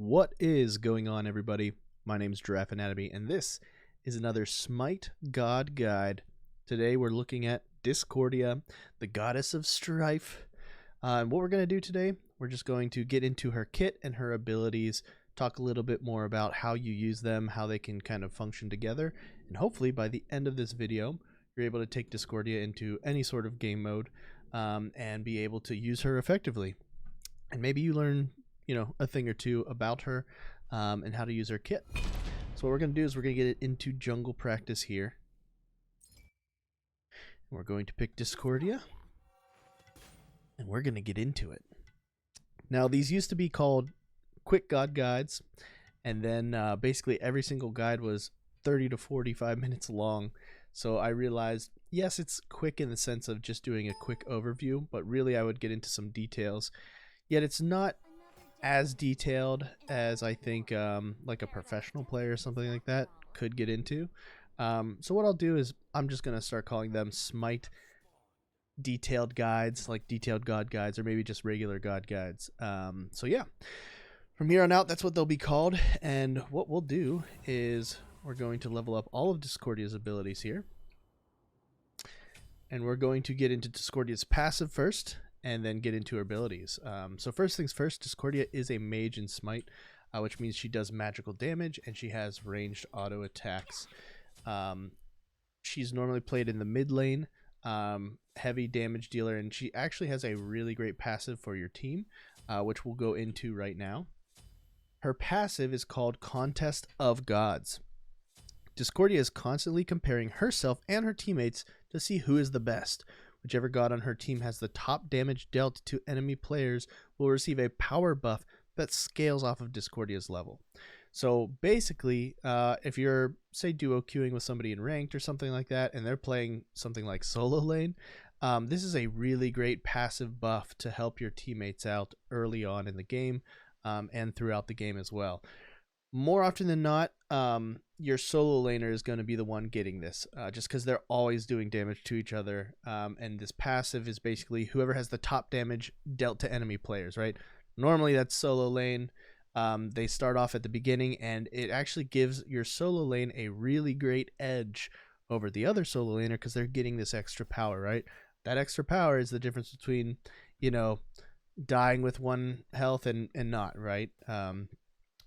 What is going on, everybody? My name is GiraffeAnatomy, and this is another Smite God Guide. Today we're looking at Discordia, the goddess of strife. And what we're going to do today, we're just going to get into her kit and her abilities, talk a little bit more about how you use them, how they can kind of function together, and hopefully by the end of this video, you're able to take Discordia into any sort of game mode and be able to use her effectively. And maybe you learn a thing or two about her and how to use her kit. So what we're going to do is we're going to get it into jungle practice here. We're going to pick Discordia, and we're going to get into it. Now, these used to be called quick god guides, and then basically every single guide was 30 to 45 minutes long. So I realized, yes, it's quick in the sense of just doing a quick overview, but really I would get into some details. Yet it's not as detailed as I think like a professional player or something like that could get into. So what I'll do is I'm just going to start calling them Smite detailed guides, like detailed god guides, or maybe just regular god guides. So yeah, from here on out, that's what they'll be called. And what we'll do is we're going to level up all of Discordia's abilities here. And we're going to get into Discordia's passive first, and then get into her abilities. So first things first, Discordia is a mage in Smite, which means she does magical damage and she has ranged auto attacks. She's normally played in the mid lane, heavy damage dealer, and she actually has a really great passive for your team, which we'll go into right now. Her passive is called Contest of Gods. Discordia is constantly comparing herself and her teammates to see who is the best. Whichever god on her team has the top damage dealt to enemy players will receive a power buff that scales off of Discordia's level. So basically, if you're, say, duo queuing with somebody in ranked or something like that, and they're playing something like solo lane, this is a really great passive buff to help your teammates out early on in the game and throughout the game as well. More often than not, your solo laner is going to be the one getting this, just because they're always doing damage to each other. And this passive is basically whoever has the top damage dealt to enemy players, right? Normally that's solo lane. They start off at the beginning, and it actually gives your solo lane a really great edge over the other solo laner because they're getting this extra power, right? That extra power is the difference between, dying with one health and not, right?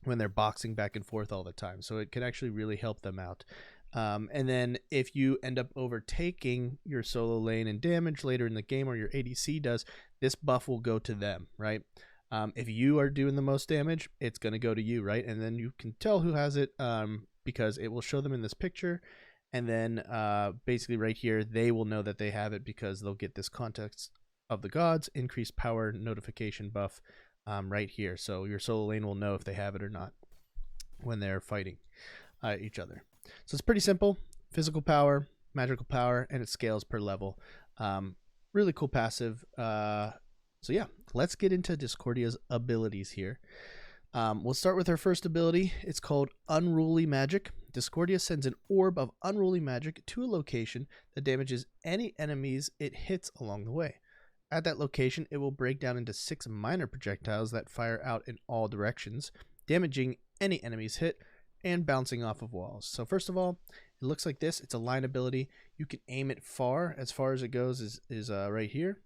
When they're boxing back and forth all the time. So it can actually really help them out. And then if you end up overtaking your solo lane in damage later in the game, or your ADC does, this buff will go to them, right? If you are doing the most damage, it's going to go to you, right? And then you can tell who has it because it will show them in this picture. And then basically right here, they will know that they have it because they'll get this Context of the Gods, increased power notification buff right here. So your solo lane will know if they have it or not when they're fighting each other. So it's pretty simple: physical power, magical power, and it scales per level. Really cool passive. So yeah, let's get into Discordia's abilities here. We'll start with her first ability. It's called Unruly Magic. Discordia sends an orb of unruly magic to a location that damages any enemies it hits along the way. At that location, it will break down into 6 minor projectiles that fire out in all directions, damaging any enemies hit and bouncing off of walls. So first of all, it looks like this. It's a line ability. You can aim it far. As far as it goes is right here.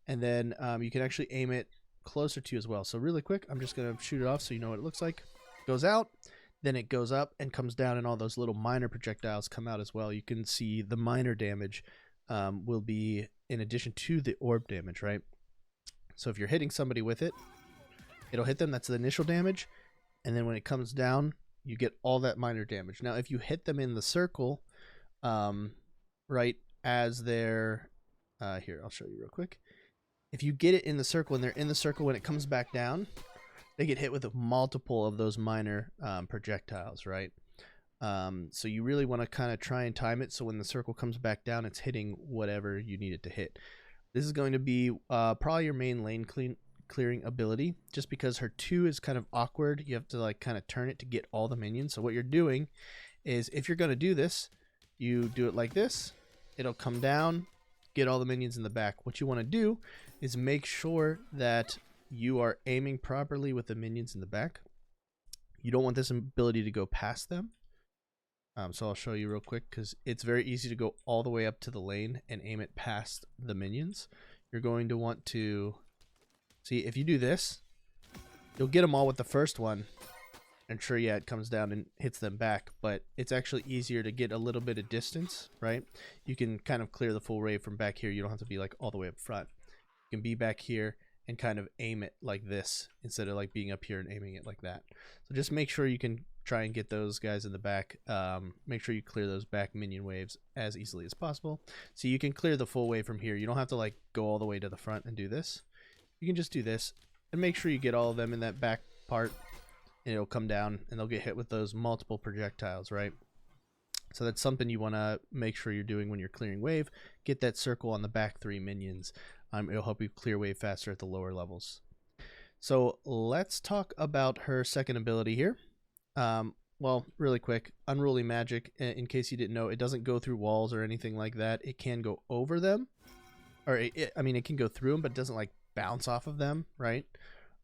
And then you can actually aim it closer to you as well. So really quick, I'm just going to shoot it off so you know what it looks like. It goes out, then it goes up and comes down, and all those little minor projectiles come out as well. You can see the minor damage will be in addition to the orb damage, right? So if you're hitting somebody with it, it'll hit them. That's the initial damage. And then when it comes down, you get all that minor damage. Now, if you hit them in the circle, right as they're here, I'll show you real quick. If you get it in the circle and they're in the circle, when it comes back down, they get hit with a multiple of those minor projectiles, right? So you really want to kind of try and time it so when the circle comes back down, it's hitting whatever you need it to hit. This is going to be probably your main lane clearing ability, just because her 2 is kind of awkward. You have to like kind of turn it to get all the minions. So what you're doing is, if you're going to do this, you do it like this. It'll come down, get all the minions in the back. What you want to do is make sure that you are aiming properly with the minions in the back. You don't want this ability to go past them. So I'll show you real quick because it's very easy to go all the way up to the lane and aim it past the minions. You're going to want to see if you do this, you'll get them all with the first one. And sure, yeah, it comes down and hits them back, but it's actually easier to get a little bit of distance, right? You can kind of clear the full wave from back here. You don't have to be like all the way up front. You can be back here and kind of aim it like this instead of like being up here and aiming it like that. So just make sure you can try and get those guys in the back. Make sure you clear those back minion waves as easily as possible. So you can clear the full wave from here. You don't have to like go all the way to the front and do this. You can just do this and make sure you get all of them in that back part, and it'll come down and they'll get hit with those multiple projectiles, right? So that's something you want to make sure you're doing when you're clearing wave. Get that circle on the back 3 minions. It'll help you clear wave faster at the lower levels. So let's talk about her second ability here. Well, really quick, Unruly Magic, in case you didn't know, it doesn't go through walls or anything like that. It can go over them, or I mean, it can go through them, but it doesn't like bounce off of them, right?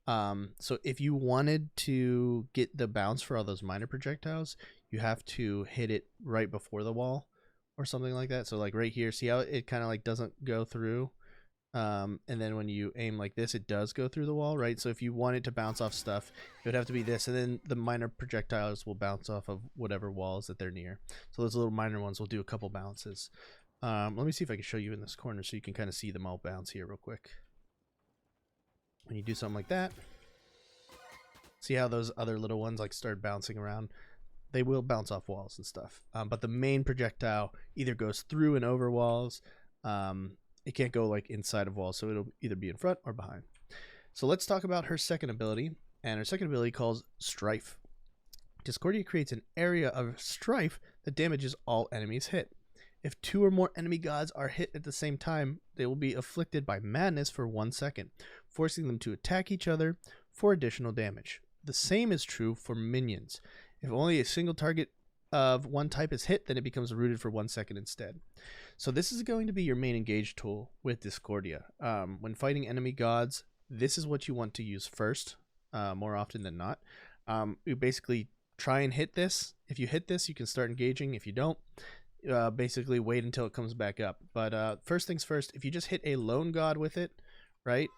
So if you wanted to get the bounce for all those minor projectiles, you have to hit it right before the wall or something like that. So like right here, see how it kind of like doesn't go through? And then when you aim like this, it does go through the wall, right? So if you wanted to bounce off stuff, it would have to be this, and then the minor projectiles will bounce off of whatever walls that they're near. So those little minor ones will do a couple bounces. Let me see if I can show you in this corner so you can kind of see them all bounce here real quick. When you do something like that, see how those other little ones like start bouncing around? They will bounce off walls and stuff, but the main projectile either goes through and over walls. It can't go like inside of walls, so it'll either be in front or behind. So let's talk about her second ability, and her second ability calls Strife. Discordia creates an area of strife that damages all enemies hit. If 2 or more enemy gods are hit at the same time, they will be afflicted by madness for 1 second, forcing them to attack each other for additional damage. The same is true for minions. If only a single target of one type is hit, then it becomes rooted for 1 second instead. So this is going to be your main engage tool with Discordia. When fighting enemy gods, this is what you want to use first, more often than not. You basically try and hit this. If you hit this, you can start engaging. If you don't, basically wait until it comes back up. But first things first, if you just hit a lone god with it, right,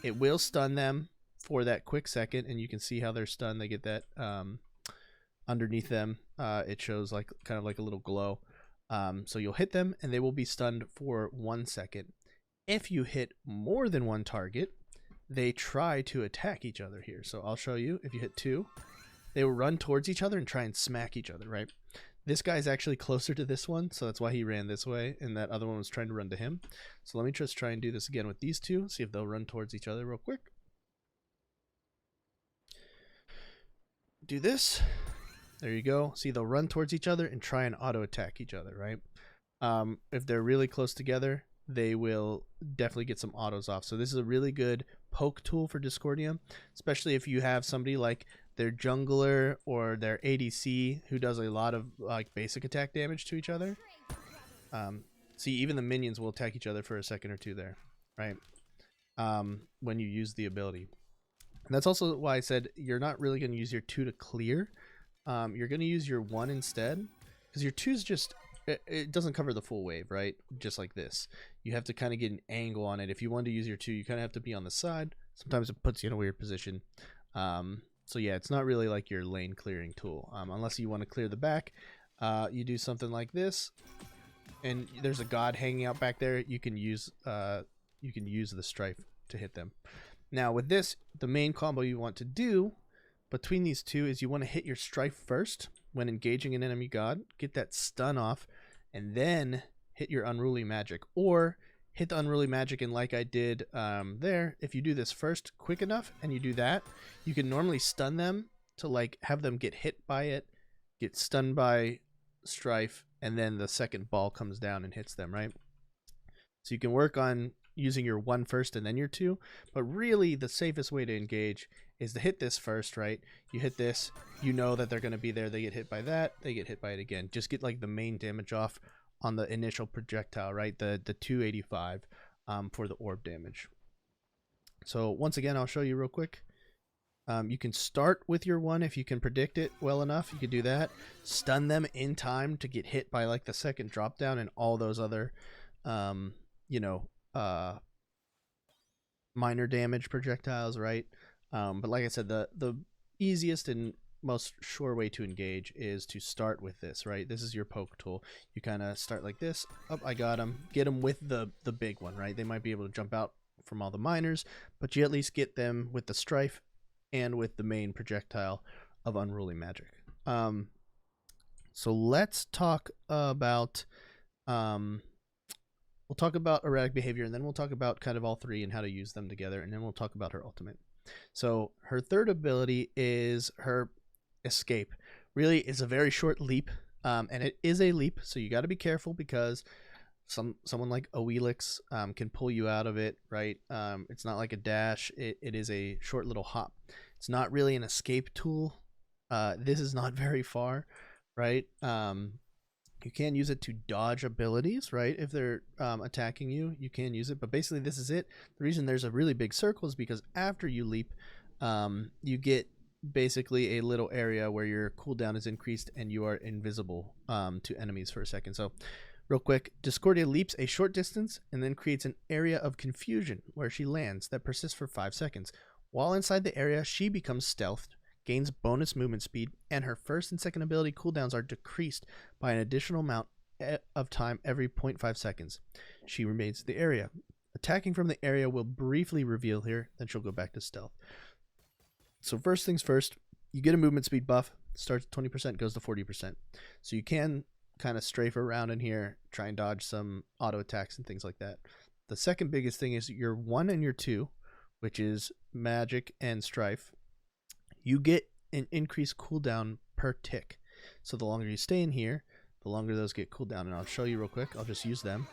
it will stun them for that quick second, and you can see how they're stunned. They get that underneath them. It shows like kind of like a little glow. So you'll hit them and they will be stunned for 1 second. If you hit more than one target, they try to attack each other here. So I'll show you. If you hit 2, they will run towards each other and try and smack each other, right? This guy's actually closer to this one, so that's why he ran this way, and that other one was trying to run to him. So let me just try and do this again with these two, see if they'll run towards each other real quick. Do this. There you go. See, they'll run towards each other and try and auto attack each other, right? If they're really close together, they will definitely get some autos off. So this is a really good poke tool for Discordia, especially if you have somebody like their jungler or their ADC who does a lot of like basic attack damage to each other. See, even the minions will attack each other for a second or two there, right? When you use the ability. And that's also why I said you're not really going to use your 2 to clear. You're going to use your 1 instead, because your 2's just, it doesn't cover the full wave, right? Just like this. You have to kind of get an angle on it. If you want to use your 2, you kind of have to be on the side. Sometimes it puts you in a weird position. So yeah, it's not really like your lane clearing tool. Unless you want to clear the back, you do something like this, and there's a god hanging out back there. You can use the Strife to hit them. Now with this, the main combo you want to do between these two is you want to hit your Strife first when engaging an enemy god, get that stun off, and then hit your Unruly Magic, or hit the Unruly Magic, and like I did there, if you do this first quick enough and you do that, you can normally stun them to like have them get hit by it, get stunned by Strife, and then the second ball comes down and hits them, right? So you can work on using your 1 first and then your 2, but really the safest way to engage is to hit this first, right? You hit this, you know that they're going to be there, they get hit by that, they get hit by it again. Just get like the main damage off on the initial projectile, right? The 285 for the orb damage. So once again, I'll show you real quick. You can start with your one if you can predict it well enough. You could do that. Stun them in time to get hit by like the second drop down and all those other, you know, minor damage projectiles, right? But like I said, the easiest and most sure way to engage is to start with this, right? This is your poke tool. You kind of start like this. Oh, I got him. Get them with the big one, right? They might be able to jump out from all the minors, but you at least get them with the strife and with the main projectile of unruly magic. So let's talk about we'll talk about erratic behavior, and then we'll talk about kind of all three and how to use them together, and then we'll talk about her ultimate. So her third ability is her escape. Really, it's a very short leap, and it is a leap, so you got to be careful because someone like Oelix can pull you out of it, right? It's not like a dash. It is a short little hop. It's not really an escape tool. This is not very far, right? You can use it to dodge abilities, right? If they're attacking you, you can use it. But basically, this is it. The reason there's a really big circle is because after you leap, you get basically a little area where your cooldown is increased and you are invisible to enemies for a second. So real quick, Discordia leaps a short distance and then creates an area of confusion where she lands that persists for 5 seconds. While inside the area, she becomes stealthed, gains bonus movement speed, and her first and second ability cooldowns are decreased by an additional amount of time every 0.5 seconds. She remains in the area. Attacking from the area will briefly reveal here, then she'll go back to stealth. So first things first, you get a movement speed buff, starts at 20%, goes to 40%. So you can kind of strafe around in here, try and dodge some auto attacks and things like that. The second biggest thing is your 1 and your 2, which is magic and strife. You get an increased cooldown per tick. So the longer you stay in here, the longer those get cooldown. And I'll show you real quick. I'll just use them.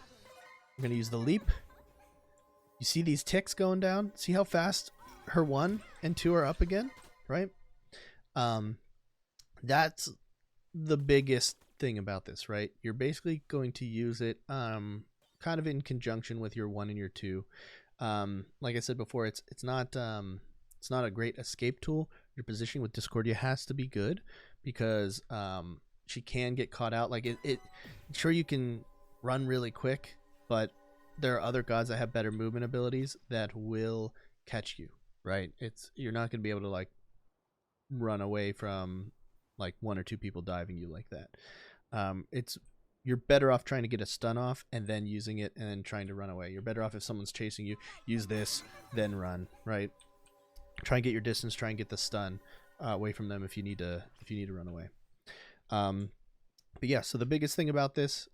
I'm going to use the leap. You see these ticks going down? See how fast her 1 and 2 are up again, right? That's the biggest thing about this, right? You're basically going to use it kind of in conjunction with your 1 and your 2. Like I said before, it's not a great escape tool. Your positioning with Discordia has to be good because she can get caught out. Like sure, you can run really quick, but there are other gods that have better movement abilities that will catch you, right? You're not going to be able to like run away from like 1 or 2 people diving you like that. You're better off trying to get a stun off and then using it and then trying to run away. You're better off if someone's chasing you, use this, then run, right? Try and get your distance, try and get the stun away from them if you need to run away. But yeah, so the biggest thing about this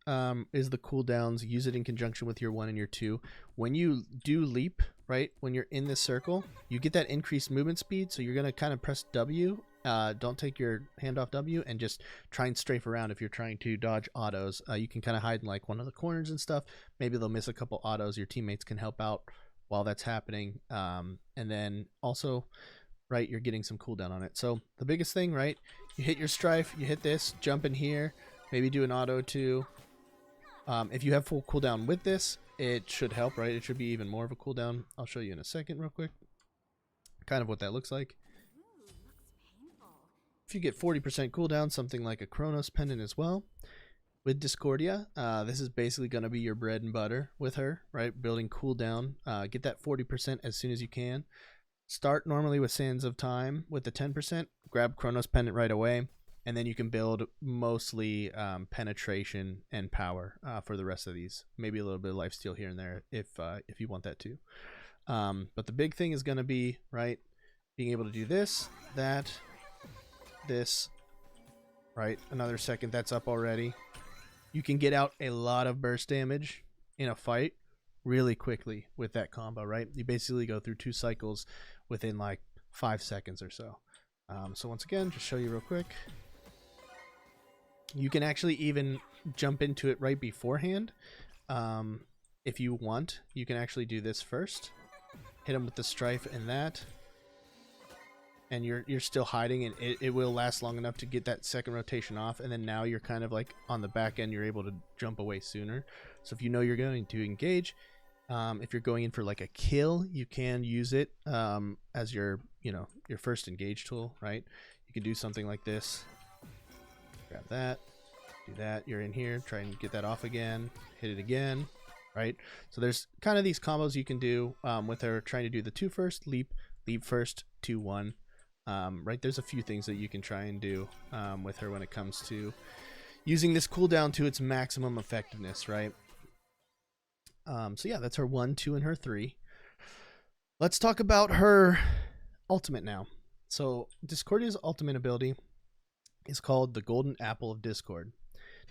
is the cooldowns. Use it in conjunction with your 1 and your 2. When you do leap, right, when you're in this circle, you get that increased movement speed, so you're going to kind of press W. Don't take your hand off W and just try and strafe around if you're trying to dodge autos. You can kind of hide in like one of the corners and stuff. Maybe they'll miss a couple autos. Your teammates can help out while that's happening. And then also, right, you're getting some cooldown on it. So the biggest thing, right, you hit your strife, you hit this, jump in here, maybe do an auto too. If you have full cooldown with this, it should help, right? It should be even more of a cooldown. I'll show you in a second real quick kind of what that looks like. If you get 40% cooldown, something like a Chronos pendant as well. With Discordia, this is basically going to be your bread and butter with her, right? Building cooldown. Get that 40% as soon as you can. Start normally with Sands of Time with the 10%. Grab Chronos pendant right away. And then you can build mostly penetration and power for the rest of these. Maybe a little bit of lifesteal here and there if you want that too. But the big thing is going to be, right, being able to do this, that, this, right? Another second, that's up already. You can get out a lot of burst damage in a fight really quickly with that combo, right? You basically go through 2 cycles within like 5 seconds or so. So once again, just show you real quick. You can actually even jump into it right beforehand. If you want, you can actually do this first. Hit them with the strife and that. And you're still hiding, and it will last long enough to get that second rotation off, and then now you're kind of like on the back end, you're able to jump away sooner. So if you know you're going to engage, If you're going in for like a kill, you can use it as your your first engage tool, right? You can do something like this. Grab that, do that. You're in here, try and get that off again, hit it again, right? So there's kind of these combos you can do with her trying to do the 2 first, leap first, 2, 1. Right, there's a few things that you can try and do with her when it comes to using this cooldown to its maximum effectiveness, right? So yeah, that's her 1, 2, and her 3. Let's talk about her ultimate now. So Discordia's ultimate ability is called the Golden Apple of Discord.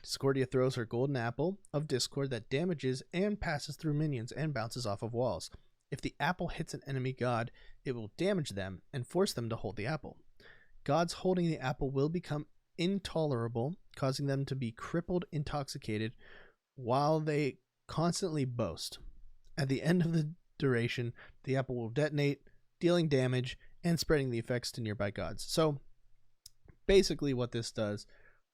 Discordia throws her Golden Apple of Discord that damages and passes through minions and bounces off of walls. If the apple hits an enemy god, it will damage them and force them to hold the apple. Gods holding the apple will become intolerable, causing them to be crippled, intoxicated, while they constantly boast. At the end of the duration, the apple will detonate, dealing damage and spreading the effects to nearby gods. So basically what this does,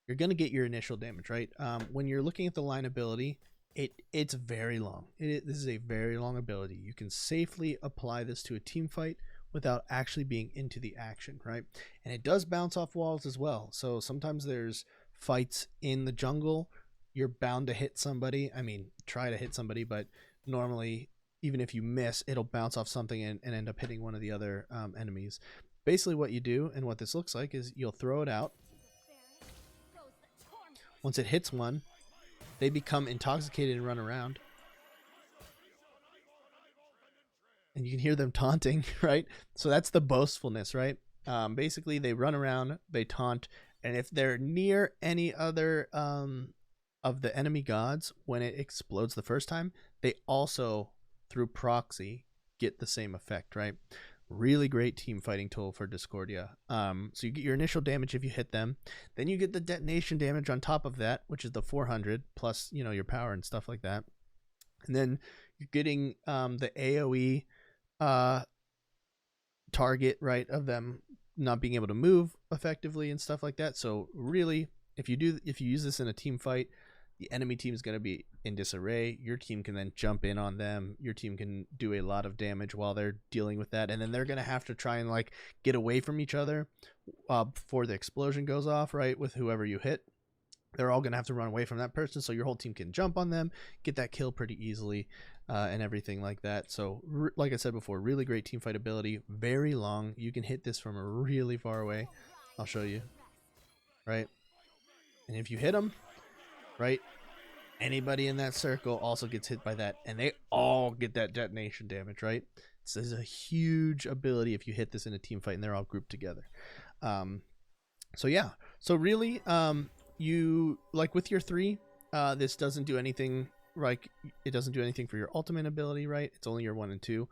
you're going to get your initial damage, right? When you're looking at the line ability, it's very long. This is a very long ability. You can safely apply this to a team fight without actually being into the action, right? And it does bounce off walls as well. So sometimes there's fights in the jungle. You're bound to hit somebody. I mean, try to hit somebody, but normally, even if you miss, it'll bounce off something and end up hitting one of the other enemies. Basically what you do and what this looks like is you'll throw it out. Once it hits one, they become intoxicated and run around. And you can hear them taunting, right? So that's the boastfulness, right? Basically, they run around, they taunt, and if they're near any other of the enemy gods, when it explodes the first time, they also, through proxy, get the same effect, right? Really great team fighting tool for Discordia. So you get your initial damage if you hit them. Then you get the detonation damage on top of that, which is the 400 plus, your power and stuff like that. And then you're getting the AoE target, right, of them not being able to move effectively and stuff like that. So really, if you use this in a team fight, the enemy team is going to be in disarray. Your team can then jump in on them. Your team can do a lot of damage while they're dealing with that. And then they're going to have to try and like get away from each other before the explosion goes off, right? With whoever you hit, they're all going to have to run away from that person. So your whole team can jump on them, get that kill pretty easily and everything like that. So like I said before, really great team fight ability, very long. You can hit this from a really far away. I'll show you, right? And if you hit them, right, anybody in that circle also gets hit by that, and they all get that detonation damage, right? This is a huge ability if you hit this in a team fight and they're all grouped together. So yeah, so really, you like with your 3, this doesn't do anything. Like it doesn't do anything for your ultimate ability, right? It's only your 1 and 2.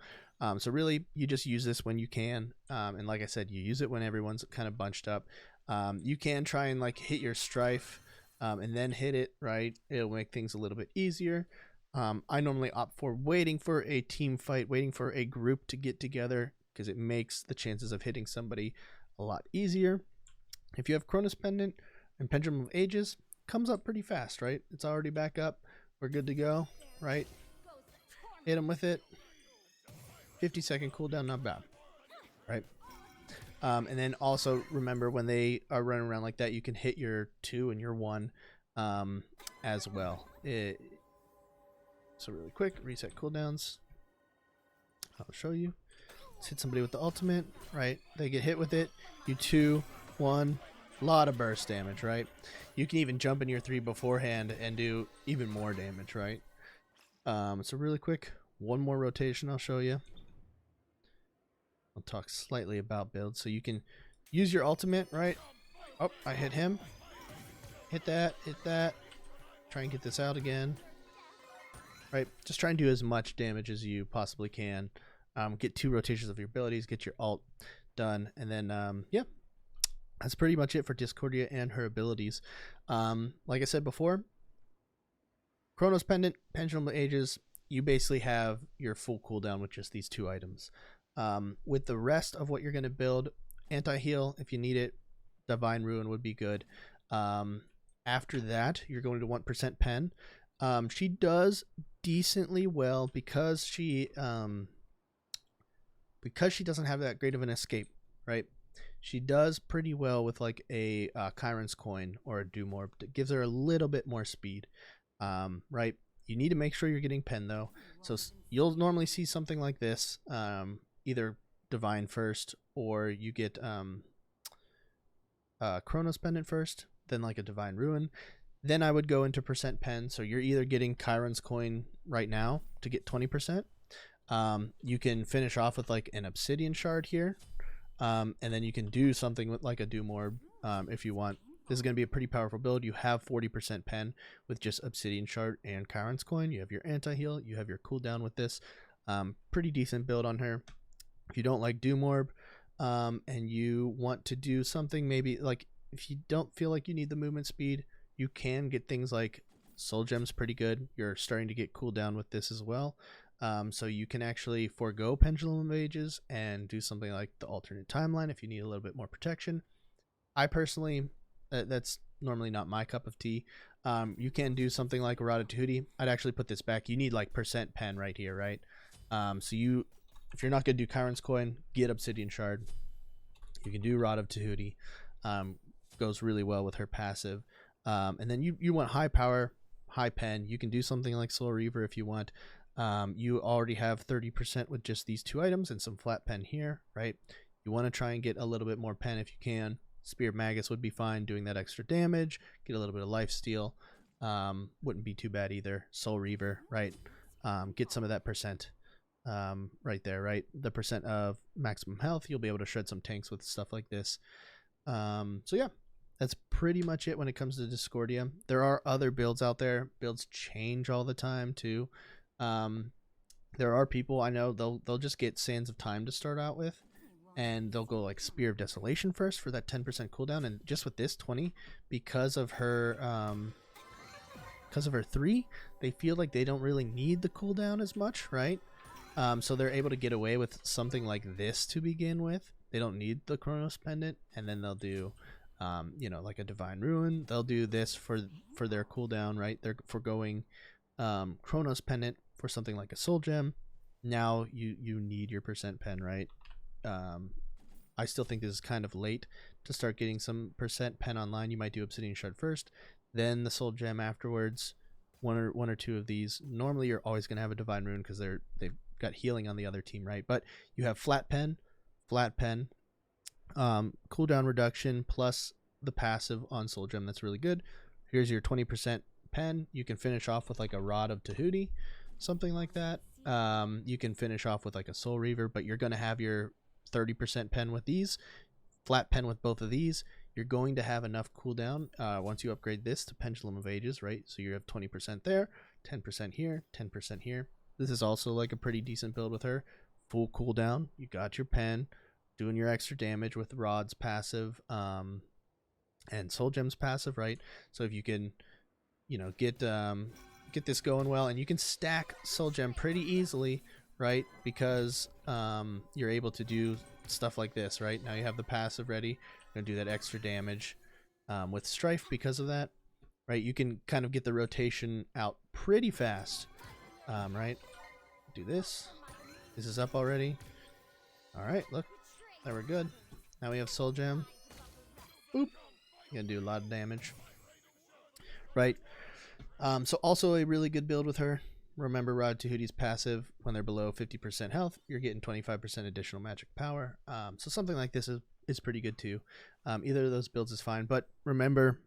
So really, you just use this when you can, and like I said, you use it when everyone's kind of bunched up. You can try and like hit your strife. And then hit it, right? It'll make things a little bit easier. I normally opt for waiting for a team fight, waiting for a group to get together, because it makes the chances of hitting somebody a lot easier. If you have Chronos Pendant and Pendulum of Ages, comes up pretty fast, right? It's already back up. We're good to go, right? Hit them with it. 50-second cooldown, not bad, right? And then also remember, when they are running around like that, you can hit your 2 and your 1 as well. So really quick, reset cooldowns. I'll show you. Let's hit somebody with the ultimate, right? They get hit with it. You 2, 1, lot of burst damage, right? You can even jump in your 3 beforehand and do even more damage, right? So really quick, one more rotation I'll show you. I'll talk slightly about builds. So you can use your ultimate, right? Oh, I hit him. Hit that, hit that. Try and get this out again. Right? Just try and do as much damage as you possibly can. Get 2 rotations of your abilities, get your ult done, and then, yeah. That's pretty much it for Discordia and her abilities. Like I said before, Chronos Pendant, Pendulum of Ages, you basically have your full cooldown with just these 2 items. With the rest of what you're going to build, anti-heal if you need it, Divine Ruin would be good. After that, you're going to want percent pen. She does decently well because she doesn't have that great of an escape, right? She does pretty well with like a Chiron's coin or a Doom Orb. It gives her a little bit more speed, right? You need to make sure you're getting pen though. So you'll normally see something like this, either Divine first, or you get Chronos Pendant first, then like a Divine Ruin. Then I would go into percent pen. So you're either getting Chiron's coin right now to get 20%. You can finish off with like an Obsidian Shard here. And then you can do something with like a Doom Orb if you want. This is going to be a pretty powerful build. You have 40% pen with just Obsidian Shard and Chiron's coin. You have your anti-heal. You have your cooldown with this. Pretty decent build on her. If you don't like Doom Orb and you want to do something, maybe like if you don't feel like you need the movement speed, you can get things like Soul Gem's pretty good. You're starting to get cooldown with this as well. So you can actually forego Pendulum of Ages and do something like the alternate timeline if you need a little bit more protection. I personally, that's normally not my cup of tea. You can do something like Rod of Tahuti. I'd actually put this back. You need like percent pen right here, right? So if you're not going to do Chiron's coin, get Obsidian Shard. You can do Rod of Tahuti. Goes really well with her passive. And then you want high power, high pen. You can do something like Soul Reaver if you want. You already have 30% with just these two items and some flat pen here, right? You want to try and get a little bit more pen if you can. Spear of Magus would be fine, doing that extra damage. Get a little bit of lifesteal. Wouldn't be too bad either. Soul Reaver, right? Get some of that percent right there, right? The percent of maximum health. You'll be able to shred some tanks with stuff like this. So yeah, that's pretty much it when it comes to Discordia. There are other builds out there. Builds change all the time too. There are people I know they'll just get Sands of Time to start out with, and they'll go like Spear of Desolation first for that 10% cooldown, and just with this 20 because of her 3, they feel like they don't really need the cooldown as much, right? So they're able to get away with something like this to begin with. They don't need the Chronos Pendant, and then they'll do like a Divine Ruin. They'll do this for their cooldown, right? They're foregoing Chronos Pendant for something like a Soul Gem. Now you need your percent pen, right? I still think this is kind of late to start getting some percent pen online. You might do Obsidian Shard first, then the Soul Gem afterwards. One or two of these. Normally you're always going to have a Divine Ruin because they've got healing on the other team, right? But you have flat pen, cooldown reduction plus the passive on Soul Gem. That's really good. Here's your 20% pen. You can finish off with like a Rod of Tahuti, something like that. You can finish off with like a Soul Reaver, but you're going to have your 30% pen with these, flat pen with both of these. You're going to have enough cooldown once you upgrade this to Pendulum of Ages, right? So you have 20% there, 10% here, 10% here. This is also like a pretty decent build with her. Full cooldown. You got your pen, doing your extra damage with Rod's passive and Soul Gem's passive, right? So if you can, get this going well, and you can stack Soul Gem pretty easily, right? Because you're able to do stuff like this, right? Now you have the passive ready. You're gonna do that extra damage with Strife because of that, right? You can kind of get the rotation out pretty fast, right? Do this. This is up already. All right, look, there we're good. Now we have Soul Gem. Boop. You're gonna do a lot of damage, right? So also a really good build with her. Remember, Rod Tahuti's passive, when they're below 50% health, you're getting 25% additional magic power. So something like this is pretty good too. Either of those builds is fine, but remember,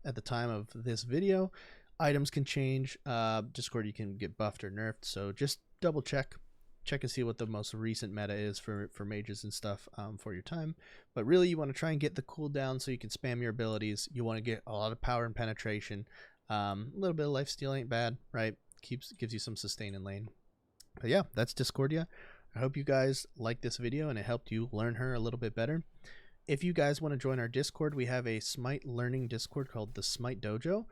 at the time of this video, items can change. Discord, you can get buffed or nerfed, so just double check and see what the most recent meta is for mages and stuff for your time. But really, you want to try and get the cooldown so you can spam your abilities. You want to get a lot of power and penetration. A little bit of lifesteal ain't bad, right? Gives you some sustain in lane. But yeah, that's Discordia. I hope you guys liked this video and it helped you learn her a little bit better. If you guys want to join our Discord, we have a Smite learning Discord called the Smite Dojo.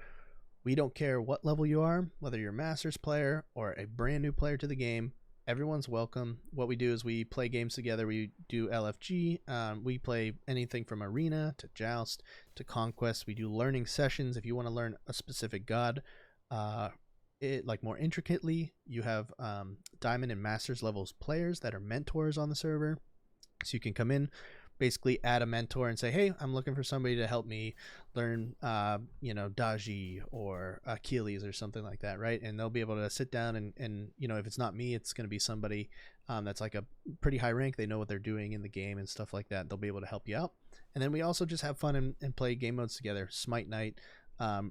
We don't care what level you are, whether you're a Masters player or a brand new player to the game. Everyone's welcome. What we do is we play games together. We do LFG. We play anything from Arena to Joust to Conquest. We do learning sessions. If you want to learn a specific god, it like more intricately, you have diamond and masters levels players that are mentors on the server. So you can come in, basically add a mentor and say, hey, I'm looking for somebody to help me learn Daji or Achilles or something like that, right? And they'll be able to sit down and if it's not me, it's going to be somebody that's like a pretty high rank. They know what they're doing in the game and stuff like that. They'll be able to help you out. And then we also just have fun and play game modes together. Smite night,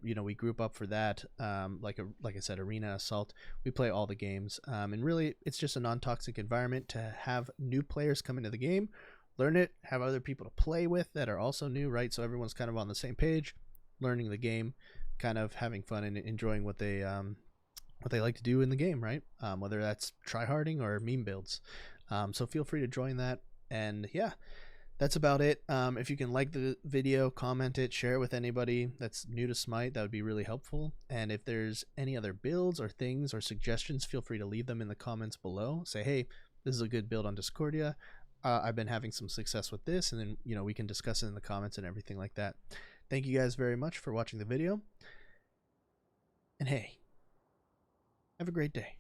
we group up for that. Like I said, arena, assault, we play all the games, and really it's just a non-toxic environment to have new players come into the game, learn it, have other people to play with that are also new, right? So everyone's kind of on the same page, learning the game, kind of having fun and enjoying what they like to do in the game, right? Whether that's tryharding or meme builds. So feel free to join that. And yeah, that's about it. If you can like the video, comment it, share it with anybody that's new to Smite, that would be really helpful. And if there's any other builds or things or suggestions, feel free to leave them in the comments below. Say, hey, this is a good build on Discordia. I've been having some success with this, and then we can discuss it in the comments and everything like that. Thank you guys very much for watching the video. And hey, have a great day.